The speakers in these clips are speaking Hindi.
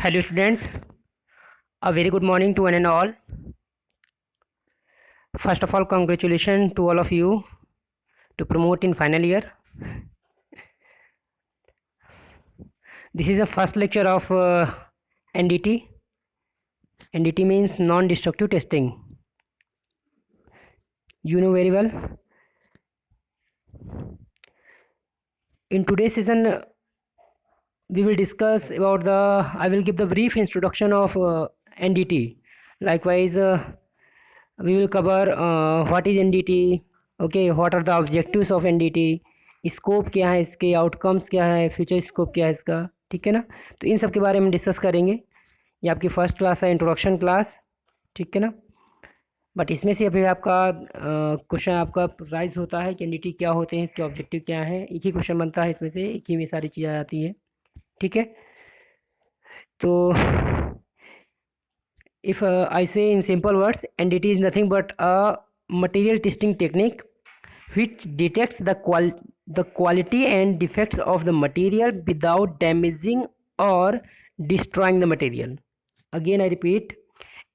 Hello students, a very good morning to one and all. First of all, congratulations to all of you to promote in final year. This is the first lecture of NDT. NDT means non-destructive testing. You know very well. In today's session, we will discuss about I will give the brief introduction of NDT. Likewise, we will cover what is NDT, okay, what are the objectives of NDT, scope क्या है इसके, आउटकम्स क्या है, फ्यूचर स्कोप क्या है इसका, ठीक है ना। तो इन सब के बारे में डिस्कस करेंगे। ये आपकी फर्स्ट क्लास है, इंट्रोडक्शन क्लास, ठीक है ना। बट इसमें से अभी आपका क्वेश्चन आपका राइज होता है कि एनडीटी क्या होते हैं, इसके ऑब्जेक्टिव क्या है। एक ही क्वेश्चन बनता है इसमें से, एक ही में सारी चीज़ें आती है, ठीक है। तो if I say in simple words, NDT is nothing but a material testing technique which detects the quality and defects of the material without damaging or destroying the material. Again I repeat,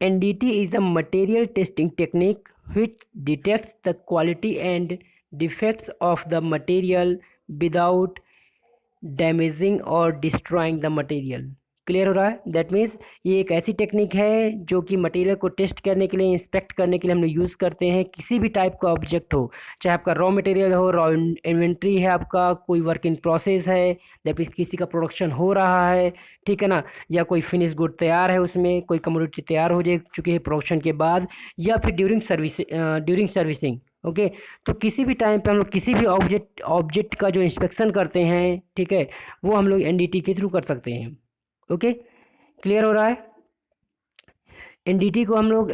NDT is a material testing technique which detects the quality and defects of the material without damaging और डिस्ट्रॉइंग द मटेरियल। क्लियर हो रहा है? दैट मीन्स ये एक ऐसी टेक्निक है जो कि मटेरियल को टेस्ट करने के लिए, इंस्पेक्ट करने के लिए हम लोग यूज़ करते हैं। किसी भी टाइप का ऑब्जेक्ट हो, चाहे आपका रॉ मटेरियल हो, रॉ इन्वेंट्री है, आपका कोई वर्क इन प्रोसेस है, दैट मीन्स किसी का प्रोडक्शन हो रहा है, ठीक है ना, या कोई फिनिश गुड तैयार है, उसमें कोई कमोडिटी तैयार हो जाए चुकी है प्रोडक्शन के बाद, या फिर ड्यूरिंग सर्विसिंग, ओके। तो किसी भी टाइम पे हम लोग किसी भी ऑब्जेक्ट का जो इंस्पेक्शन करते हैं, ठीक है, वो हम लोग एनडीटी के थ्रू कर सकते हैं, ओके। क्लियर हो रहा है? एनडीटी को हम लोग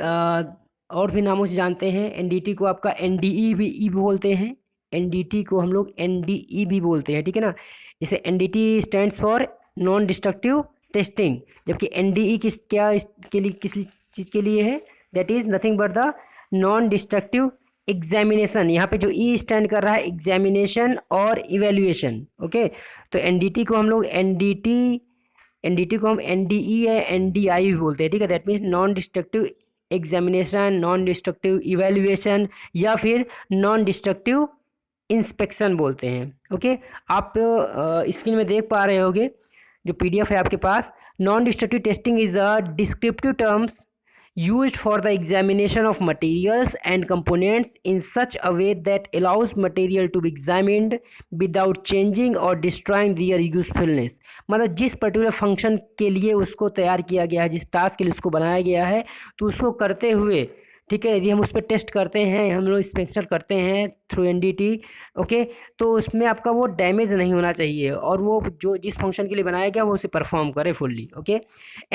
और भी नामों से जानते हैं। एनडीटी को आपका एनडीई भी बोलते हैं, एनडीटी को हम लोग एनडीई भी बोलते हैं, ठीक है ना। जैसे NDT stands for non destructive testing, जबकि एनडीई किस चीज़ के लिए है? That is nothing but the non destructive examination. यहाँ पे जो ई स्टैंड कर रहा है एग्जामिनेशन और इवेल्युएशन, ओके। तो एनडीटी को हम लोग एनडीटी को हम एनडीई या एनडीआई भी बोलते हैं, ठीक है। That means non destructive examination, non destructive evaluation, या फिर नॉन डिस्ट्रक्टिव इंस्पेक्शन बोलते हैं, ओके। आप स्क्रीन में देख पा रहे होगे जो पीडीएफ है आपके पास। Non destructive testing is a descriptive terms used for the examination of materials and components in such a way that allows material to be examined without changing or destroying their usefulness। मतलब जिस पर्टिकुलर फंक्शन के लिए उसको तैयार किया गया है, जिस टास्क के लिए उसको बनाया गया है, तो उसको करते हुए, ठीक है, यदि हम उस पर टेस्ट करते हैं, हम लोग इंस्पेक्शन करते हैं थ्रू एनडीटी, ओके, तो उसमें आपका वो डैमेज नहीं होना चाहिए और वो जो जिस फंक्शन के लिए बनाया गया वो उसे परफॉर्म करे फुल्ली, ओके।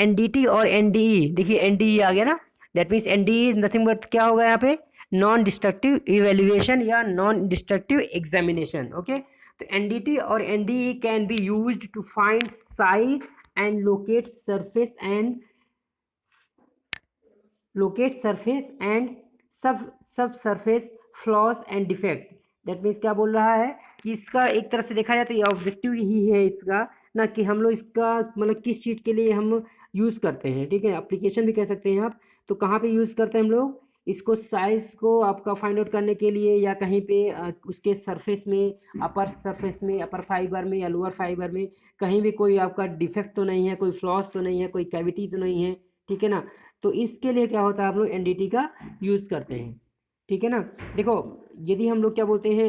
एनडीटी और एनडीई, देखिए एनडीई आ गया ना, that means NDE is nothing but क्या होगा यहाँ पे? नॉन डिस्ट्रक्टिव इवेल्युएशन या नॉन डिस्ट्रक्टिव एग्जामिनेशन, ओके। तो एनडीटी और NDE can be used to find size and locate surface and subsurface flaws and defect. That means क्या बोल रहा है कि इसका एक तरह से देखा जाए तो ये ऑब्जेक्टिव ही है इसका, ना कि हम लोग इसका मतलब किस चीज़ के लिए हम यूज़ करते हैं, ठीक है। एप्लीकेशन भी कह सकते हैं आप। तो कहाँ पे यूज़ करते हैं हम लोग इसको? साइज़ को आपका फाइंड आउट करने के लिए, या कहीं पे उसके सरफेस में, अपर सरफेस में, अपर फाइबर में या लोअर फाइबर में कहीं भी कोई आपका डिफेक्ट तो नहीं है, कोई फ्लॉस तो नहीं है, कोई कैविटी तो नहीं है, ठीक है ना। तो इसके लिए क्या होता है, आप लोग एनडीटी का यूज़ करते हैं, ठीक है ना। देखो, यदि हम लोग क्या बोलते हैं,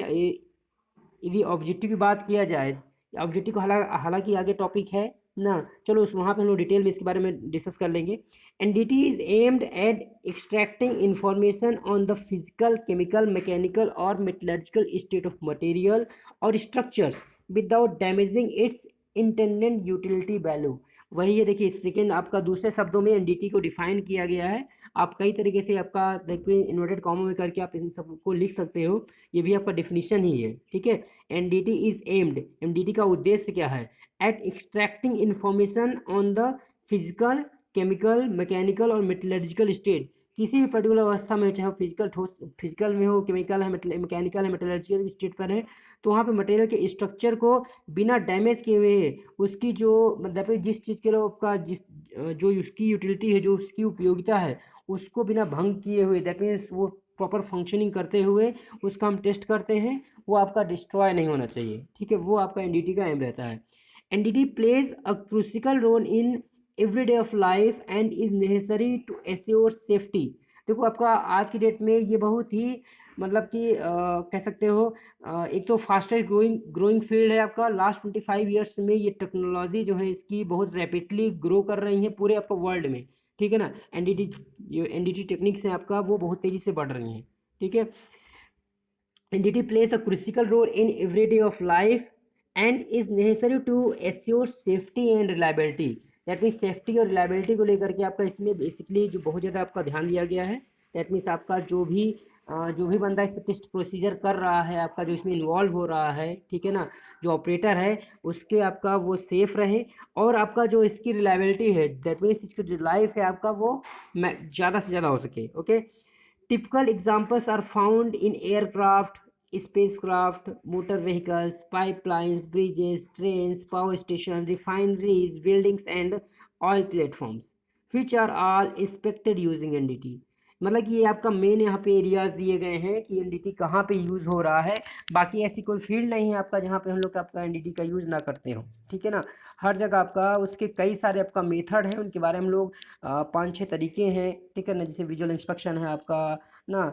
यदि ऑब्जेक्टिव की बात किया जाए, ऑब्जेक्टिव को हालांकि आगे टॉपिक है ना, चलो उस वहाँ पे हम लोग डिटेल में इसके बारे में डिस्कस कर लेंगे। NDT is aimed at extracting information on the physical, chemical, mechanical और मेटलर्जिकल स्टेट ऑफ मटेरियल और structures without damaging it's intended utility value. वही है, देखिए सेकेंड आपका दूसरे शब्दों में एनडीटी को डिफाइन किया गया है। आप कई तरीके से आपका देखिए इन्वर्टेड कॉमा में करके आप इन सबको लिख सकते हो, ये भी आपका डेफिनेशन ही है, ठीक है। एनडीटी इज एम्ड, एनडीटी का उद्देश्य क्या है? At extracting information on the physical, chemical, mechanical और मेटलर्जिकल स्टेट, किसी भी पर्टिकुलर अवस्था में, चाहे वो फिजिकल में हो, केमिकल है, मैकेनिकल है, मेटलर्जिकल स्टेट पर है, तो वहाँ पे मटेरियल के स्ट्रक्चर को बिना डैमेज किए हुए उसकी जो मतलब जिस चीज़ के लिए आपका जो उसकी यूटिलिटी है, जो उसकी उपयोगिता है, उसको बिना भंग किए हुए, दैट मीन्स वो प्रॉपर फंक्शनिंग करते हुए उसका हम टेस्ट करते हैं, वो आपका डिस्ट्रॉय नहीं होना चाहिए। ठीक है, वो आपका एनडीटी का एम रहता है। NDT plays a crucial role in everyday of life and is necessary to assure safety. देखो आपका आज की डेट में ये बहुत ही मतलब कि कह सकते हो एक तो फास्टेस्ट ग्रोइंग फील्ड है आपका। लास्ट 25 ईयर्स में ये टेक्नोलॉजी जो है इसकी बहुत रैपिडली ग्रो कर रही है पूरे आपका वर्ल्ड में। ठीक है ना, एनडीटी जो एनडीटी टेक्निक्स हैं आपका वो बहुत तेज़ी से बढ़ रही हैं। ठीक है, NDT plays a critical role in everyday of life and is necessary to assure safety and reliability. That means safety और रिलायबिलिटी को लेकर के आपका इसमें बेसिकली जो बहुत ज़्यादा आपका ध्यान दिया गया है। दैट मीन्स आपका जो भी बंदा इस पर टेस्ट प्रोसीजर कर रहा है, आपका जो इसमें इन्वॉल्व हो रहा है, ठीक है ना, जो ऑपरेटर है उसके आपका वो सेफ रहे, और आपका जो इसकी रिलायबिलिटी है, दैट मीन्स इसकी जो लाइफ है आपका वो ज़्यादा से ज़्यादा हो सके। Okay, typical examples are found in aircraft, spacecraft, motor vehicles, pipelines, bridges, trains, power stations, refineries, buildings, and oil platforms, which are all inspected using NDT। मतलब कि ये आपका मेन यहाँ पे एरियाज दिए गए हैं कि एनडीटी कहाँ पे यूज़ हो रहा है। बाकी ऐसी कोई फील्ड नहीं है आपका जहाँ पे हम लोग आपका एनडीटी का यूज़ ना करते हो। ठीक है ना, हर जगह आपका उसके कई सारे आपका मेथड हैं, उनके बारे में हम लोग 5-6 तरीके हैं। ठीक है ना, जैसे विजुअल इंस्पेक्शन है आपका ना,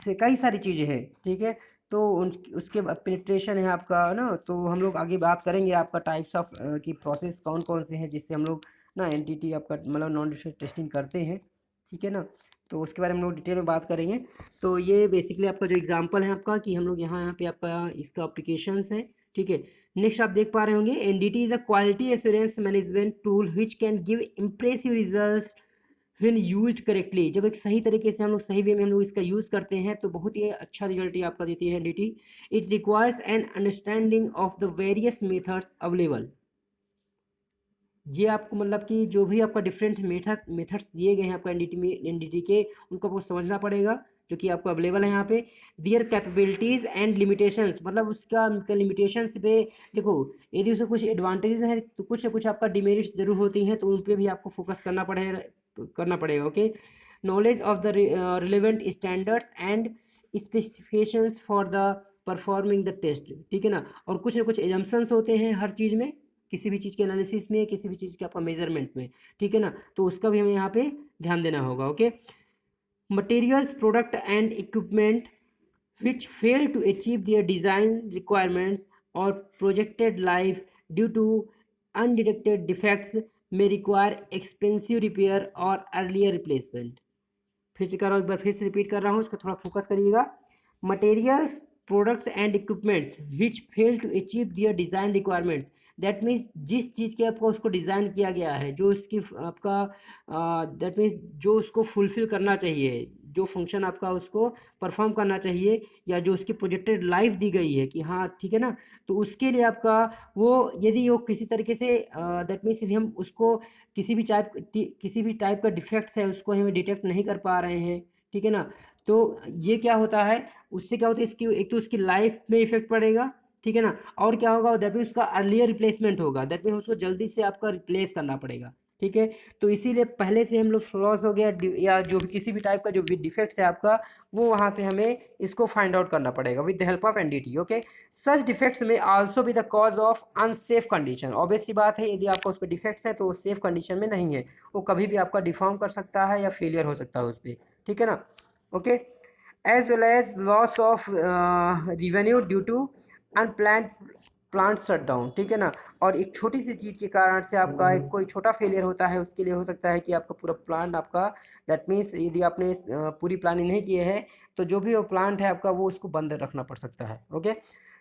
से कई सारी चीज़ें हैं। ठीक है, तो उसके बाद पेनिट्रेशन है आपका ना, तो हम लोग आगे बात करेंगे आपका टाइप्स ऑफ की प्रोसेस कौन कौन से हैं जिससे हम लोग ना एनटीटी आपका मतलब नॉन डिस्ट्रक्टिव टेस्टिंग करते हैं। ठीक है ना, तो उसके बारे में हम लोग डिटेल में बात करेंगे। तो ये बेसिकली आपका जो एग्जांपल है आपका कि हम लोग यहाँ पे आपका इसका अप्लीकेशंस है। ठीक है, नेक्स्ट आप देख पा रहे होंगे, NDT is a quality assurance management tool which can give impressive result when used correctly. जब एक सही तरीके से हम लोग सही वे में हम लोग इसका यूज़ करते हैं तो बहुत ही अच्छा रिजल्ट ये आपका देती है NDT. It requires an understanding of the various methods available. ये आपको मतलब कि जो भी आपका डिफरेंट मेथड्स दिए गए हैं आपका एनडीटी के, उनको आपको समझना पड़ेगा जो कि आपको अवेलेबल है यहाँ पे। दियर कैपेबिलिटीज़ एंड लिमिटेशंस, मतलब उसका लिमिटेशंस पे देखो, यदि उसके कुछ एडवांटेजेस हैं तो कुछ ना कुछ आपका डिमेरिट्स जरूर होती हैं, तो उन पर भी आपको फोकस करना पड़ेगा। Okay, knowledge of the relevant standards and specifications for the performing the test. ठीक है ना, और कुछ ना कुछ एजम्पशंस होते हैं हर चीज़ में, किसी भी चीज़ के एनालिसिस में, किसी भी चीज़ के आपका मेजरमेंट में। ठीक है ना, तो उसका भी हमें यहाँ पे ध्यान देना होगा। Okay, materials product and equipment which fail to achieve their design requirements or projected life due to undetected defects may require expensive repair or earlier replacement। फिर से कर रहा हूँ, एक बार फिर से रिपीट कर रहा हूँ, इसको थोड़ा फोकस करिएगा। Materials products and equipments which fail to achieve their design requirements, that means जिस चीज़ के आपको उसको डिज़ाइन किया गया है, जो उसकी आपका दैट मीन्स जो उसको फुलफ़िल करना चाहिए, जो फंक्शन आपका उसको परफॉर्म करना चाहिए, या जो उसकी प्रोजेक्टेड लाइफ दी गई है कि हाँ ठीक है ना, तो उसके लिए आपका वो यदि वो किसी तरीके से दैट मीन्स यदि हम उसको किसी भी टाइप का डिफेक्ट्स है उसको हमें डिटेक्ट नहीं कर पा रहे हैं। ठीक है ना, तो ये क्या होता है, उससे क्या होता है, इसकी एक तो उसकी लाइफ में इफेक्ट पड़ेगा। ठीक है ना, और क्या होगा, दैट मीन्स उसका अर्लियर रिप्लेसमेंट होगा, दैट मीन्स उसको जल्दी से आपका रिप्लेस करना पड़ेगा। ठीक है, तो इसीलिए पहले से हम लोग फ्लॉस हो गया या जो भी किसी भी टाइप का जो भी डिफेक्ट्स है आपका, वो वहाँ से हमें इसको फाइंड आउट करना पड़ेगा with the help of NDT. Okay, such defects may also be the cause of unsafe condition. Obvious सी बात है, यदि आपका उस पर डिफेक्ट्स है तो वो सेफ कंडीशन में नहीं है, वो कभी भी आपका डिफॉर्म कर सकता है या फेलियर हो सकता है उस पर। ठीक है ना, okay, as well as loss of revenue due to unplanned plant shut down. ठीक है ना, और एक छोटी सी चीज़ के कारण से आपका एक कोई छोटा फेलियर होता है, उसके लिए हो सकता है कि आपका पूरा प्लांट आपका दैट मीन्स यदि आपने पूरी प्लानिंग नहीं की है तो जो भी वो प्लांट है आपका वो उसको बंद रखना पड़ सकता है। Okay,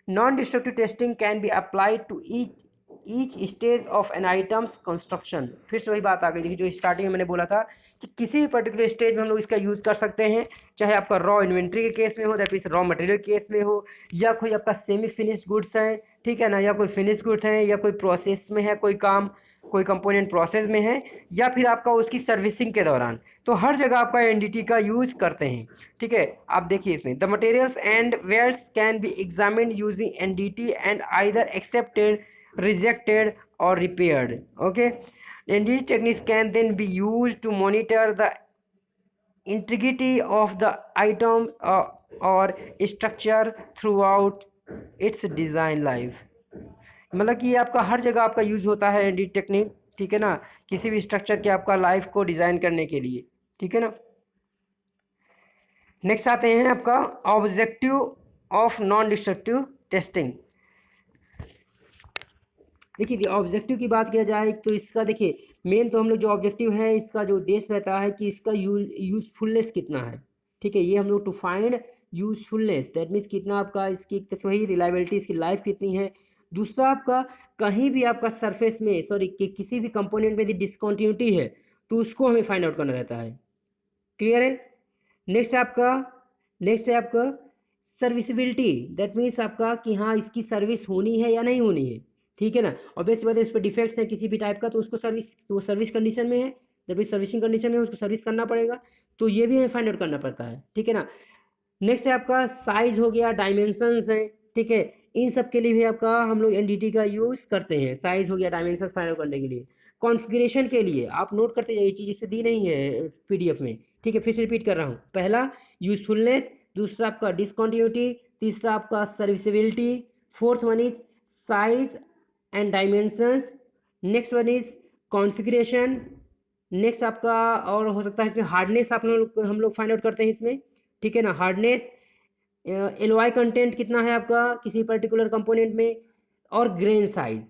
non destructive testing can be applied to each stage of an items construction. फिर से वही बात आ गई थी जो स्टार्टिंग में मैंने बोला था कि किसी भी पर्टिकुलर स्टेज में हम लोग इसका यूज़ कर सकते हैं, चाहे आपका रॉ इन्वेंट्री के केस में हो, that means raw material case में हो, या कोई आपका सेमी फिनिश्ड गुड्स है, ठीक है ना, या कोई फिनिश गुड है, या कोई प्रोसेस में है कोई काम, कोई कंपोनेंट प्रोसेस में है, या फिर आपका उसकी सर्विसिंग के दौरान, तो हर जगह आपका एनडीटी का यूज़ करते हैं। ठीक है, आप देखिए इसमें the materials and wares can be examined using NDT and either accepted, rejected और repaired. Okay, NDT techniques can then be use to monitor the integrity of the item or structure throughout its design life। मतलब कि ये आपका हर जगह आपका यूज होता है एडिट टेक्निक। ठीक है ना, किसी भी स्ट्रक्चर के आपका लाइफ को डिजाइन करने के लिए। ठीक है ना, नेक्स्ट आते हैं आपका objective of non destructive testing. देखिए ऑब्जेक्टिव की बात किया जाए तो इसका देखिए मेन तो हम लोग जो ऑब्जेक्टिव है इसका जो उद्देश्य रहता है कि इसका यूजफुलनेस कितना है। ठीक है, ये हम लोग to find usefulness, that means कितना आपका इसकी वही रिलायबिलिटी, इसकी लाइफ कितनी है। दूसरा आपका कहीं भी आपका सरफेस में सॉरी किसी भी कंपोनेंट में यदि डिसकंटिन्यूटी है तो उसको हमें फाइंड आउट करना रहता है। क्लियर है। नेक्स्ट है आपका सर्विसिबिलिटी, दैट मीन्स आपका कि हाँ इसकी सर्विस होनी है या नहीं होनी है। ठीक है ना, और बेस्ट बात है उस पर डिफेक्ट्स है किसी भी टाइप का तो उसको सर्विस, तो सर्विस कंडीशन में है, जब भी सर्विसिंग कंडीशन में है उसको सर्विस करना पड़ेगा, तो ये भी हमें फाइंड आउट करना पड़ता है। ठीक है ना, नेक्स्ट है आपका साइज हो गया, डायमेंशंस है। ठीक है, इन सब के लिए भी आपका हम लोग एनडीटी का यूज़ करते हैं, साइज हो गया, डायमेंशंस फाइंड आउट करने के लिए। कॉन्फ़िगरेशन के लिए आप नोट करते जाइए, चीज़ इस पर दी नहीं है पीडीएफ में। ठीक है, फिर से रिपीट कर रहा हूँ, पहला यूजफुलनेस, दूसरा आपका डिसकंटिन्यूटी, तीसरा आपका serviceability, fourth one is size and dimensions, next one is configuration, next आपका और हो सकता है इसमें हार्डनेस आप लोग हम लोग फाइंड आउट करते हैं इसमें। ठीक है ना, हार्डनेस, एलवाई कंटेंट कितना है आपका किसी पर्टिकुलर कंपोनेंट में, और ग्रेन साइज।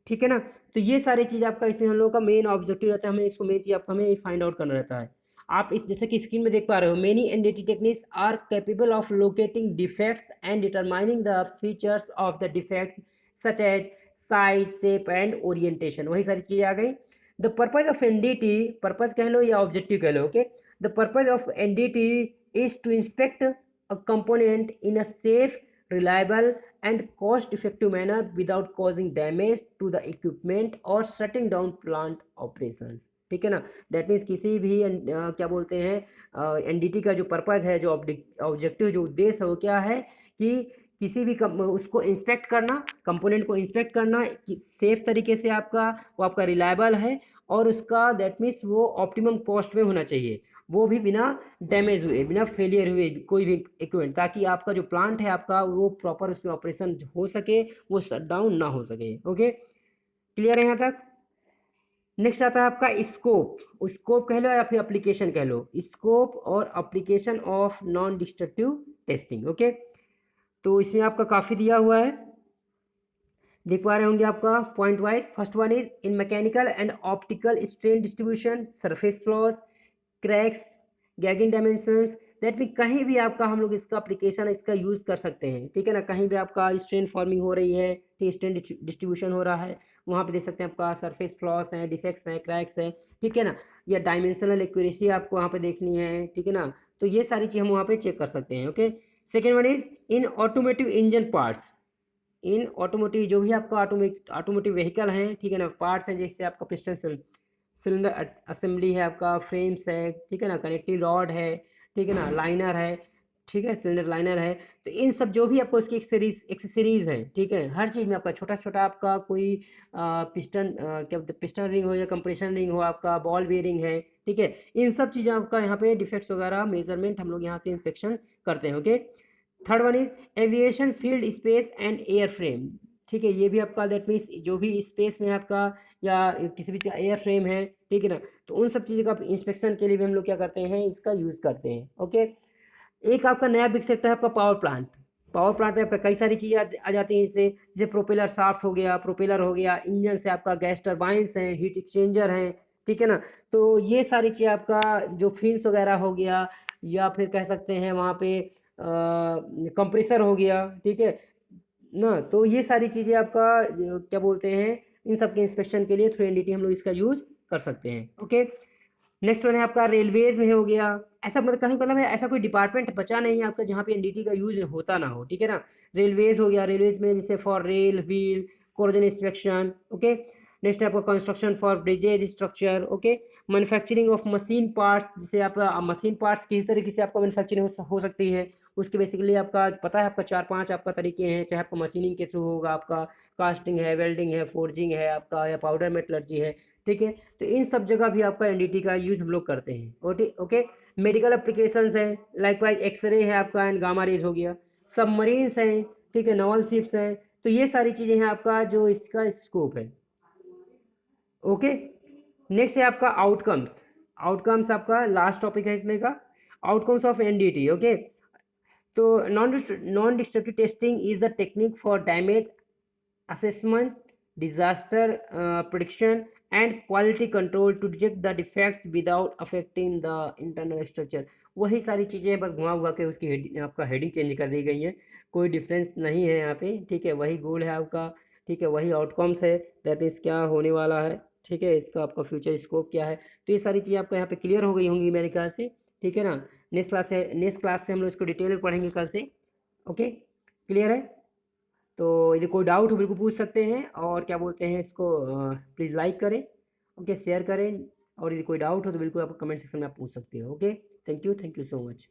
ठीक है ना, तो ये सारी चीज़ आपका इसमें हम लोगों का मेन ऑब्जेक्टिव रहता है, हमें इसको मेन चीज़ आपका हमें फाइंड आउट करना रहता है। आप इस जैसे कि स्क्रीन में देख पा रहे हो, many NDT techniques are capable of locating defects and determining the features of the defects such as size, shape and orientation. वही सारी चीज़ें आ गई। The purpose of NDT, purpose कह लो या ऑब्जेक्टिव कह लो, okay, the purpose of NDT is to inspect a component in a safe, reliable and cost effective manner without causing damage to the equipment or shutting down plant operations। ठीक है ना, दैट मीन्स किसी भी क्या बोलते हैं एनडीटी का जो पर्पज़ है, जो ऑब्जेक्टिव जो उद्देश्य है वो क्या है कि किसी भी उसको इंस्पेक्ट करना, कंपोनेंट को इंस्पेक्ट करना सेफ तरीके से, आपका वो आपका रिलायबल है, और उसका दैट मीन्स वो ऑप्टिमम कॉस्ट में होना चाहिए, वो भी बिना डैमेज हुए, बिना फेलियर हुए कोई भी इक्विपमेंट, ताकि आपका जो प्लांट है आपका वो प्रॉपर उसमें ऑपरेशन हो सके, वो शट डाउन ना हो सके। ओके, क्लियर है यहाँ तक। नेक्स्ट आता है आपका स्कोप, स्कोप कह लो या फिर एप्लीकेशन कह लो, स्कोप और application of non destructive testing. Okay, तो इसमें आपका काफ़ी दिया हुआ है, देख पा रहे होंगे आपका point wise. First one is in mechanical and optical strain distribution, surface flaws, cracks, gagging dimensions, that भी कहीं भी आपका हम लोग इसका एप्लीकेशन इसका यूज़ कर सकते हैं। ठीक है ना, कहीं भी आपका स्ट्रेन फॉर्मिंग हो रही है, ठीक, स्ट्रेन डिस्ट्रीब्यूशन हो रहा है, वहाँ पे देख सकते हैं आपका सरफेस फ्लॉस हैं, डिफेक्ट्स हैं, क्रैक्स हैं। ठीक है ना, या डायमेंशनल एक्यूरेसी आपको वहाँ पे देखनी है। ठीक है ना, तो ये सारी चीज़ हम वहाँ पे चेक कर सकते हैं। Okay, second one is in automotive engine parts, in automotive जो भी आपका ऑटोमोटिव व्हीकल हैं, ठीक है ना, पार्ट्स हैं, जैसे आपका पिस्टन सिलेंडर असेंबली है, आपका फ्रेम्स है, ठीक है ना, कनेक्टिंग रॉड है, ठीक है ना, लाइनर है, ठीक है, सिलेंडर लाइनर है, तो इन सब जो भी आपको इसकी एक्सेसरीज है, ठीक है, हर चीज़ में आपका छोटा छोटा आपका कोई पिस्टन क्या बोलते हैं, पिस्टन रिंग हो या कंप्रेशन रिंग हो, आपका बॉल बेयरिंग है, ठीक है, इन सब चीज़ें आपका यहाँ पे डिफेक्ट्स वगैरह मेजरमेंट हम लोग यहाँ से इंस्पेक्शन करते हैं। Okay, third one is aviation field space and air frame. ठीक है, ये भी आपका दैट मीन्स जो भी स्पेस में आपका या किसी भी एयर फ्रेम है, ठीक है ना, तो उन सब चीज़ों का इंस्पेक्शन के लिए भी हम लोग क्या करते हैं, इसका यूज़ करते हैं। ओके, एक आपका नया बिग सेक्टर है आपका पावर प्लांट। पावर प्लांट में आपका कई सारी चीज़ें आ जाती हैं, इससे जैसे प्रोपेलर शाफ्ट हो गया, प्रोपेलर हो गया, इंजन से आपका गैस टरबाइंस हैं, हीट एक्सचेंजर हैं, ठीक है ना, तो ये सारी चीज़ आपका जो फिन्स वगैरह हो गया, या फिर कह सकते हैं वहाँ पे कंप्रेसर हो गया, ठीक है ना, तो ये सारी चीज़ें आपका क्या बोलते हैं, इन सब के इंस्पेक्शन के लिए थ्रू एनडीटी हम लोग इसका यूज़ कर सकते हैं। ओके, नेक्स्ट वन है आपका रेलवेज में हो गया। ऐसा मतलब कहीं मतलब है ऐसा कोई डिपार्टमेंट बचा नहीं है आपका जहाँ पे एनडीटी का यूज होता ना हो, ठीक है ना। रेलवेज हो गया, रेलवेज में जैसे for rail wheel coordination inspection, okay. Next है आपका construction for bridges structure, okay. Manufacturing of machine parts, जैसे आपका मशीन पार्ट्स किस तरीके से आपका मैन्युफैक्चरिंग हो सकती है, उसके बेसिकली आपका पता है, आपका 4-5 आपका तरीके हैं, चाहे आपका मशीनिंग के थ्रू होगा, आपका कास्टिंग है, वेल्डिंग है, फोर्जिंग है आपका, या पाउडर मेटलर्जी है, ठीक है। तो इन सब जगह भी आपका एनडीटी का यूज़ हम लोग करते हैं, ओके ओके। मेडिकल एप्लीकेशंस हैं, लाइकवाइज एक्सरे है आपका एंड गामा रेज हो गया, सबमरीन्स हैं, ठीक है, नवल शिप्स हैं। तो ये सारी चीज़ें हैं आपका जो इसका स्कोप है, ओके। नेक्स्ट है आपका आउटकम्स। आउटकम्स आपका लास्ट टॉपिक है इसमें का, आउटकम्स ऑफ एनडीटी, ओके। तो non destructive testing is the technique for damage assessment, disaster prediction, and quality control to detect the defects without affecting the internal structure। वही सारी चीज़ें बस घुमा हुआ के उसकी आपका हेडिंग चेंज कर दी गई है, कोई डिफरेंस नहीं है यहाँ पे, ठीक है। वही गोल है आपका, ठीक है, वही आउटकम्स है, दैट मीन्स क्या होने वाला है, ठीक है, इसका आपका फ्यूचर स्कोप क्या है। तो ये सारी चीज़ें आपको यहाँ पे क्लियर हो गई होंगी मेरे ख्याल से, ठीक है ना। नेक्स्ट क्लास से हम लोग इसको डिटेल में पढ़ेंगे कल से, ओके, क्लियर है। तो यदि कोई डाउट हो बिल्कुल पूछ सकते हैं, और क्या बोलते हैं इसको, प्लीज़ लाइक करें, ओके, शेयर करें, और यदि कोई डाउट हो तो बिल्कुल आप कमेंट सेक्शन में आप पूछ सकते हो, okay. Thank you so much.